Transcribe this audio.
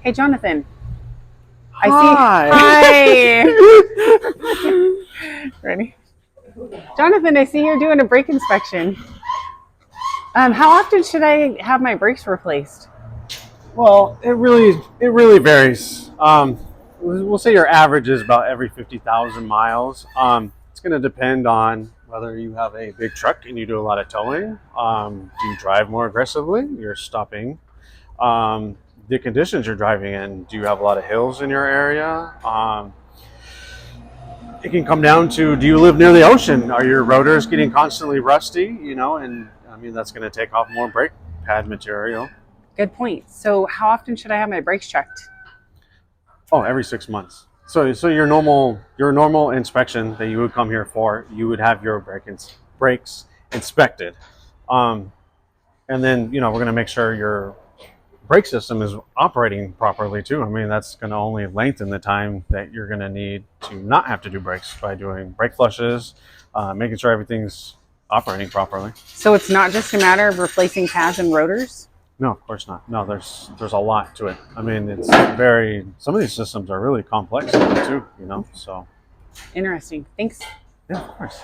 Hey, Jonathan. Hi. Hi. Ready? Jonathan, I see you're doing a brake inspection. How often should I have my brakes replaced? Well, it really varies. We'll say your average is about every 50,000 miles. It's going to depend on whether you have a big truck and you do a lot of towing. Do you drive more aggressively? You're stopping. Um, the conditions you're driving in. Do you have a lot of hills in your area? It can come down to, do you live near the ocean? Are your rotors getting constantly rusty? And I mean, that's going to take off more brake pad material. Good point. So, how often should I have my brakes checked? Oh, every 6 months. So your normal inspection that you would come here for, you would have your brakes inspected, um, and then we're going to make sure your brake system is operating properly too. I mean, that's going to only lengthen the time that you're going to need to not have to do brakes by doing brake flushes, making sure everything's operating properly. So, it's not just a matter of replacing pads and rotors? No, of course not. No, there's a lot to it. I mean, some of these systems are really complex too. So Interesting. Thanks. yeah, of course.